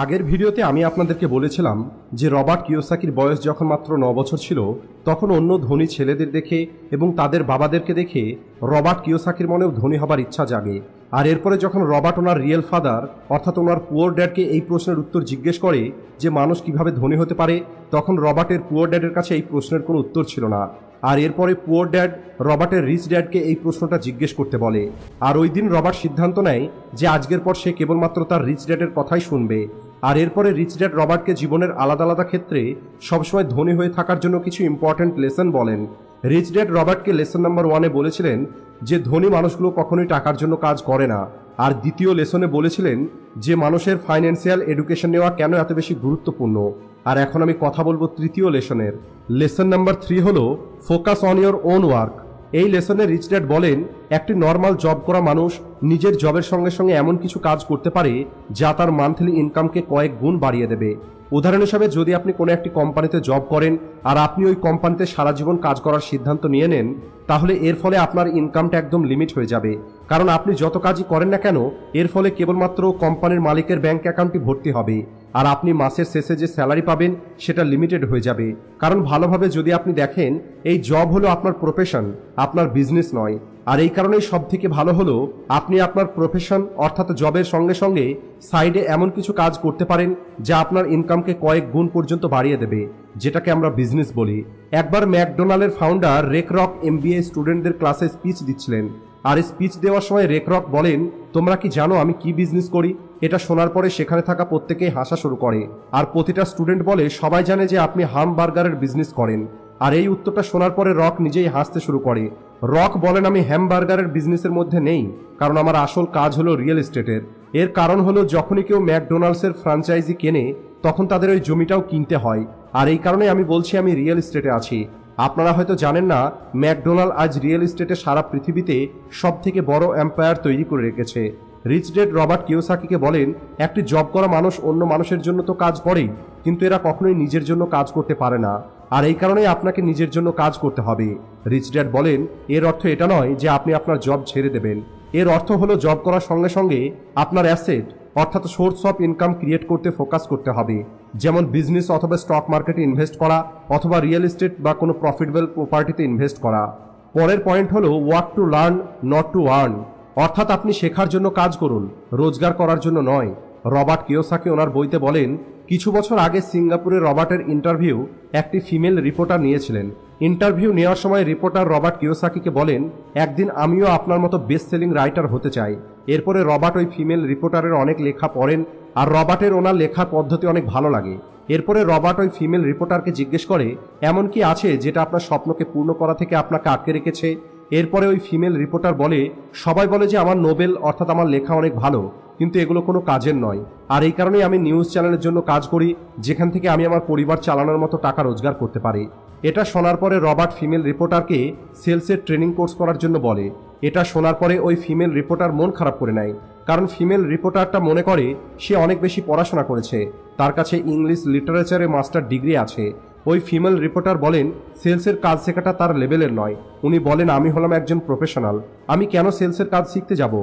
আগের ভিডিওতে আমি আপনাদেরকে বলেছিলাম যে রবার্ট কিওসাকির বয়স যখন মাত্র 9 বছর ছিল তখন অন্য ধনী ছেলেদের দেখে এবং তাদের বাবাদেরকে দেখে রবার্ট কিওসাকির মনেও ধনী হবার ইচ্ছা জাগে। আর এরপরে যখন রবার্ট ওনার রিয়েল ফাদার অর্থাৎ ওনার পুয়ার ড্যাডকে এই প্রশ্নের উত্তর জিজ্ঞেস করে যে মানুষ কিভাবে ধনী হতে পারে, তখন রবার্টের পুয়ার ড্যাডের কাছে এই প্রশ্নের কোনো উত্তর ছিল না। আর এরপরে পুয়ার ড্যাড রবার্টের রিচ ড্যাডকে এই প্রশ্নটা জিজ্ঞেস করতে বলে। আর ওই দিন রবার্ট সিদ্ধান্ত নেয় যে আজকের পর সে কেবলমাত্র তার রিচ ড্যাডের কথাই শুনবে। আর এরপরে রিচ ড্যাড রবার্টকে জীবনের আলাদা আলাদা ক্ষেত্রে সবসময় ধনী হয়ে থাকার জন্য কিছু ইম্পর্ট্যান্ট লেসন বলেন। রিচ ড্যাড রবার্টকে লেসন নাম্বার 1-এ বলেছিলেন যে ধনী মানুষগুলো কখনোই টাকার জন্য কাজ করে না। আর দ্বিতীয় লেসনে বলেছিলেন যে মানুষের ফাইন্যান্সিয়াল এডুকেশন নেওয়া কেন এত বেশি গুরুত্বপূর্ণ। আর এখন আমি কথা বলবো তৃতীয় লেসনের। লেসন নাম্বার 3 হলো focus on your own work. এই লেসনে রিচ ড্যাড বলেন একটি নর্মাল জব করা মানুষ নিজের জবের সঙ্গে সঙ্গে এমন কিছু কাজ করতে পারে যা তার মান্থলি ইনকামকে কয়েক গুণ বাড়িয়ে দেবে। উদাহরণ হিসাবে যদি আপনি কোনো একটি কোম্পানিতে জব করেন আর আপনি ওই কোম্পানিতে সারা জীবন কাজ করার সিদ্ধান্ত নিয়ে নেন, তাহলে এর ফলে আপনার ইনকামটা একদম লিমিট হয়ে যাবে। কারণ আপনি যত কাজই করেন না কেন এর ফলে কেবলমাত্র কোম্পানির মালিকের ব্যাংক অ্যাকাউন্টটি ভর্তি হবে আর আপনি মাসের শেষে যে স্যালারি পাবেন সেটা লিমিটেড হয়ে যাবে। কারণ ভালোভাবে যদি আপনি দেখেন এই জব হলো আপনার প্রফেশন, আপনার বিজনেস নয়। আর এই কারণেই সব থেকে ভালো হলো আপনি আপনার প্রফেশন অর্থাৎ জবের সঙ্গে সঙ্গে সাইডে এমন কিছু কাজ করতে পারেন যা আপনার ইনকামকে কয়েক গুণ পর্যন্ত বাড়িয়ে দেবে, যেটাকে আমরা বিজনেস বলি। একবার ম্যাকডোনাল্ডের ফাউন্ডার রেক রক MBA স্টুডেন্টদের ক্লাসে স্পিচ দিচ্ছিলেন। আর স্পিচ দেওয়ার সময় রেক রক বলেন, তোমরা কি জানো আমি কি বিজনেস করি? এটা শোনার পরে সেখানে থাকা প্রত্যেকেই হাসা শুরু করে। আর প্রতিটা স্টুডেন্ট বলে সবাই জানে যে আপনি হামবার্গারের বিজনেস করেন। আর এই উত্তরটা শোনার পরে রক নিজেই হাসতে শুরু করে। রক বলেন, আমি হ্যামবার্গারের বিজনেসের মধ্যে নেই, কারণ আমার আসল কাজ হলো রিয়েল এস্টেটের। এর কারণ হলো যখনই কেউ ম্যাকডোনাল্ডসের ফ্র্যাঞ্চাইজি কেনে তখন তাদের ওই জমিটাও কিনতে হয়। আর এই কারণে আমি বলছি আমি রিয়েল এস্টেটে আছি। আপনারা হয়তো জানেন না ম্যাকডোনাল্ড আজ রিয়েল এস্টেটে সারা পৃথিবীতে সব থেকে বড় এম্পায়ার তৈরি করে রেখেছে। রিচ ড্যাড রবার্ট কিওসাকিকে বলেন একটি জব করা মানুষ অন্য মানুষের জন্য তো কাজ করেই, কিন্তু এরা কখনোই নিজের জন্য কাজ করতে পারে না। আর এই কারণেই আপনাকে নিজের জন্য কাজ করতে হবে। রিচ ড্যাড বলেন এর অর্থ এটা নয় যে আপনি আপনার জব ছেড়ে দেবেন। এর অর্থ হলো জব করার সঙ্গে সঙ্গে আপনার অ্যাসেট অর্থাৎ সোর্স অফ ইনকাম ক্রিয়েট করতে ফোকাস করতে হবে, যেমন বিজনেস অথবা স্টক মার্কেটে ইনভেস্ট করা অথবা রিয়েল এস্টেট বা কোনো প্রফিটেবল প্রপার্টিতে ইনভেস্ট করা। পরের পয়েন্ট হলো work to learn not to earn, অর্থাৎ আপনি শেখার জন্য কাজ করুন, রোজগার করার জন্য নয়। রবার্ট কিওসাকি ওনার বইতে বলেন কিছু বছর আগে সিঙ্গাপুরে রবার্টের ইন্টারভিউ একটি ফিমেল রিপোর্টার নিয়েছিলেন। ইন্টারভিউ নেওয়ার সময় রিপোর্টার রবার্ট কিওসাকিকে বলেন একদিন আমিও আপনার মতো বেস্ট সেলিং রাইটার হতে চাই। এরপরে রবার্ট ওই ফিমেল রিপোর্টারের অনেক লেখা পড়েন আর রবার্টের ওনার লেখার পদ্ধতি অনেক ভালো লাগে। এরপরে রবার্ট ওই ফিমেল রিপোর্টারকে জিজ্ঞেস করে এমন কি আছে যেটা আপনার স্বপ্নকে পূর্ণ করা থেকে আপনাকে আটকে রেখেছে? এরপরে ওই ফিমেল রিপোর্টার বলে সবাই বলে যে আমার নোবেল অর্থাৎ আমার লেখা অনেক ভালো, কিন্তু এগুলো কোনো কাজের নয়। আর এই কারণেই আমি নিউজ চ্যানেলের জন্য কাজ করি যেখান থেকে আমি আমার পরিবার চালানোর মতো টাকা রোজগার করতে পারি। এটা শোনার পরে রবার্ট ফিমেল রিপোর্টারকে সেলসের ট্রেনিং কোর্স করার জন্য বলে। এটা শোনার পরে ওই ফিমেল রিপোর্টার মন খারাপ করে নেয়, কারণ ফিমেল রিপোর্টারটা মনে করে সে অনেক বেশি পড়াশোনা করেছে, তার কাছে ইংলিশ লিটারেচারে মাস্টার ডিগ্রি আছে। ওই ফিমেল রিপোর্টার বলেন সেলসের কাজ শেখাটা তার লেভেলের নয়। উনি বলেন আমি হলাম একজন প্রফেশনাল, আমি কেন সেলসের কাজ শিখতে যাব?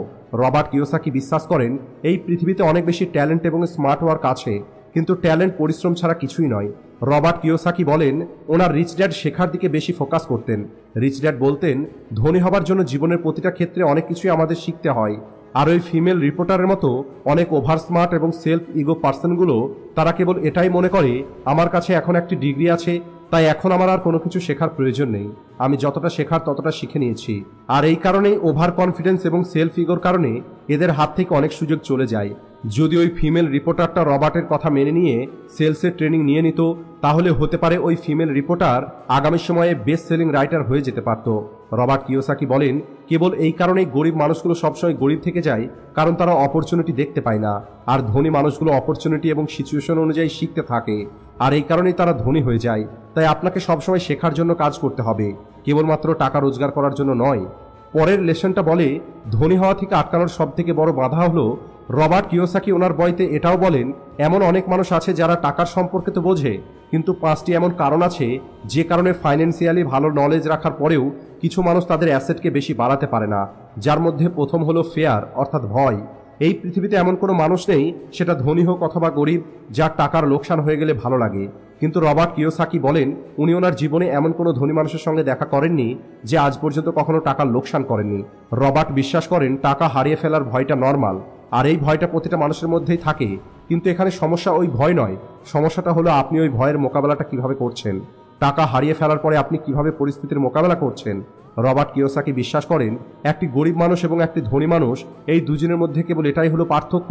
রবার্ট কিওসাকি বিশ্বাস করেন এই পৃথিবীতে অনেক বেশি ট্যালেন্ট এবং স্মার্ট ওয়ার্ক আছে, কিন্তু ট্যালেন্ট পরিশ্রম ছাড়া কিছুই নয়। রবার্ট কিওসাকি বলেন ওনার রিচ ড্যাড শেখার দিকে বেশি ফোকাস করতেন। রিচ ড্যাড বলতেন ধনী হবার জন্য জীবনের প্রতিটা ক্ষেত্রে অনেক কিছুই আমাদের শিখতে হয়। আর ওই ফিমেল রিপোর্টারের মতো অনেক ওভার স্মার্ট এবং সেলফ ইগো পার্সনগুলো তারা কেবল এটাই মনে করে আমার কাছে এখন একটি ডিগ্রি আছে, তাই এখন আমার আর কোনো কিছু শেখার প্রয়োজন নেই, আমি যতটা শেখার ততটা শিখে নিয়েছি। আর এই কারণেই ওভার কনফিডেন্স এবং সেলফ ইগোর কারণে এদের হাত থেকে অনেক সুযোগ চলে যায়। যদি ওই ফিমেল রিপোর্টারটা রবার্টের কথা মেনে নিয়ে সেলসের ট্রেনিং নিয়ে নিত তাহলে হতে পারে ওই ফিমেল রিপোর্টার আগামী সময়ে বেস্ট সেলিং রাইটার হয়ে যেতে পারত। রবার্ট কিওসাকি বলেন কেবল এই কারণেই গরিব মানুষগুলো সবসময় গরিব থেকে যায়, কারণ তারা অপরচুনিটি দেখতে পায় না। আর ধনী মানুষগুলো অপরচুনিটি এবং সিচুয়েশন অনুযায়ী শিখতে থাকে, আর এই কারণেই তারা ধনী হয়ে যায়। তাই আপনাকে সবসময় শেখার জন্য কাজ করতে হবে, কেবলমাত্র টাকা রোজগার করার জন্য নয়। পরের লেসনটা বলে ধনী হওয়া থেকে আটকানোর সব থেকে বড় বাধা হলো রবার্ট কিওসাকি ওনার বইতে এটাও বলেন এমন অনেক মানুষ আছে যারা টাকার সম্পর্কে তো বোঝে, কিন্তু 5টি এমন কারণ আছে যে কারণে ফাইন্যান্সিয়ালি ভালো নলেজ রাখার পরেও কিছু মানুষ তাদের অ্যাসেটকে বেশি বাড়াতে পারে না। যার মধ্যে প্রথম হলো ফেয়ার অর্থাৎ ভয়। এই পৃথিবীতে এমন কোনো মানুষ নেই, সেটা ধনী হোক অথবা গরিব, যার টাকার লোকসান হয়ে গেলে ভালো লাগে। কিন্তু রবার্ট কিওসাকি বলেন উনি ওনার জীবনে এমন কোনো ধনী মানুষের সঙ্গে দেখা করেননি যে আজ পর্যন্ত কখনো টাকার লোকসান করেননি। রবার্ট বিশ্বাস করেন টাকা হারিয়ে ফেলার ভয়টা নর্মাল, আর এই ভয়টা প্রতিটা মানুষের মধ্যেই থাকে। কিন্তু এখানে সমস্যা ওই ভয় নয়, সমস্যাটা হলো আপনি ওই ভয়ের মোকাবেলাটা কিভাবে করছেন। টাকা হারিয়ে ফেলার পরে আপনি কিভাবে পরিস্থিতির মোকাবেলা করছেন। রবার্ট কিওসাকি বিশ্বাস করেন একটি গরিব মানুষ এবং একটি ধনী মানুষ, এই দুজনের মধ্যে কেবল এটাই হলো পার্থক্য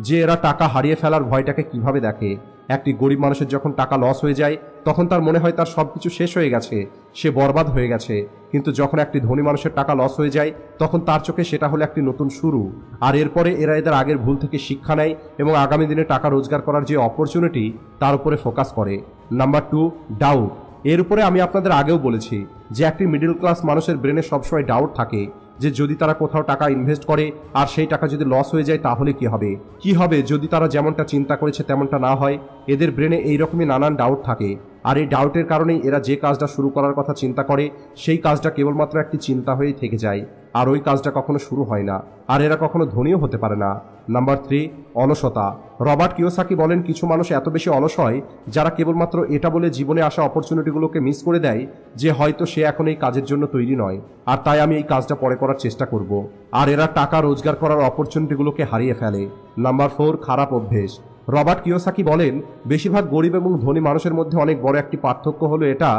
যে এরা টাকা হারিয়ে ফেলার ভয়টাকে কিভাবে দেখে। একটি গরিব মানুষের যখন টাকা লস হয়ে যায় তখন তার মনে হয় তার সবকিছু শেষ হয়ে গেছে, সে বরবাদ হয়ে গেছে। কিন্তু যখন একটি ধনী মানুষের টাকা লস হয়ে যায় তখন তার চোখে সেটা হলো একটি নতুন শুরু। আর এরপরে এরা এদের আগের ভুল থেকে শিক্ষা নেয় এবং আগামী দিনে টাকা রোজগার করার যে অপরচুনিটি তার উপরে ফোকাস করে। Number 2, doubt. এর উপরে আমি আপনাদের আগেও বলেছি যে একটি মিডল ক্লাস মানুষের ব্রেনে সবসময় ডাউট থাকে যে যদি তারা কোথাও টাকা ইনভেস্ট করে আর সেই টাকা যদি লস হয়ে যায় তাহলে কি হবে যদি তারা যেমনটা চিন্তা করেছে তেমনটা না হয়। এদের ব্রেনে এইরকমই নানান ডাউট থাকে, আর এই ডাউটের কারণেই এরা যে কাজটা শুরু করার কথা চিন্তা করে সেই কাজটা কেবলমাত্র একটি চিন্তা হয়েই থেকে যায়, আর ওই কাজটা কখনো শুরু হয় না, আর এরা কখনো ধনীও হতে পারে না। নাম্বার 3, অলসতা। রবার্ট কিওসাকি বলেন কিছু মানুষ এত বেশি অলস হয় যারা কেবলমাত্র এটা বলে জীবনে আসা অপরচুনিটিগুলোকে মিস করে দেয় যে হয়তো সে এখন এই কাজের জন্য তৈরি নয়, আর তাই আমি এই কাজটা পরে করার চেষ্টা করব। আর এরা টাকা রোজগার করার অপরচুনিটিগুলোকে হারিয়ে ফেলে। নাম্বার 4, খারাপ অভ্যেস। রবার্ট কিওসাকি বলেন বেশিরভাগ গরিব এবং ধনী মানুষের মধ্যে অনেক বড় একটি পার্থক্য হলো এটা,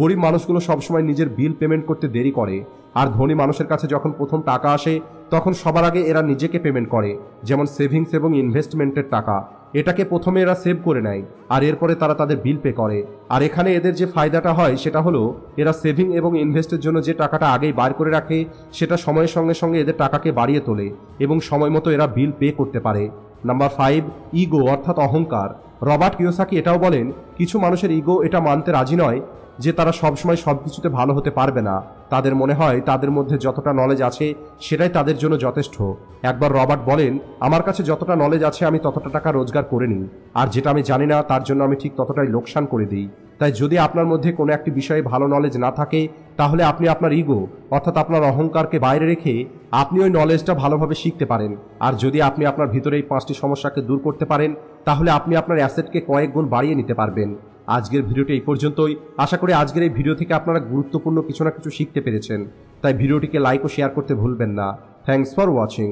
গরিব মানুষগুলো সবসময় নিজের বিল পেমেন্ট করতে দেরি করে, আর ধনী মানুষের কাছে যখন প্রথম টাকা আসে তখন সবার আগে এরা নিজেকে পেমেন্ট করে, যেমন সেভিংস এবং ইনভেস্টমেন্টের টাকা। এটাকে প্রথমে এরা সেভ করে নেয় আর এরপরে তারা তাদের বিল পে করে। আর এখানে এদের যে ফায়দাটা হয় সেটা হলো এরা সেভিং এবং ইনভেস্টের জন্য যে টাকাটা আগেই বার করে রাখে সেটা সময়ের সঙ্গে সঙ্গে এদের টাকাকে বাড়িয়ে তোলে এবং সময় মতো এরা বিল পে করতে পারে। নাম্বার 5, ইগো অর্থাৎ অহংকার। রবার্ট কিওসাকি এটাও বলেন কিছু মানুষের ইগো এটা মানতে রাজি নয় যে তারা সবসময় সবকিছুতে ভালো হতে পারবে না। তাদের মনে হয় তাদের মধ্যে যতটা নলেজ আছে সেটাই তাদের জন্য যথেষ্ট। একবার রবার্ট বলেন আমার কাছে যতটা নলেজ আছে আমি ততটা টাকা রোজগার করে নিই, আর যেটা আমি জানি না তার জন্য আমি ঠিক ততটাই লোকসান করে দিই। তাই যদি আপনার মধ্যে কোনো একটি বিষয়ে ভালো নলেজ না থাকে তাহলে আপনি আপনার ইগো অর্থাৎ আপনার অহংকারকে বাইরে রেখে আপনি ওই নলেজটা ভালোভাবে শিখতে পারেন। আর যদি আপনি আপনার ভিতরে এই 5টি সমস্যাকে দূর করতে পারেন তাহলে আপনি আপনার অ্যাসেটকে কয়েক গুণ বাড়িয়ে নিতে পারবেন। আজকের ভিডিওটি এই পর্যন্তই। আশা করি আজকের এই ভিডিও থেকে আপনারা গুরুত্বপূর্ণ কিছু না কিছু শিখতে পেরেছেন। তাই ভিডিওটিকে লাইক ও শেয়ার করতে ভুলবেন না। Thanks for watching.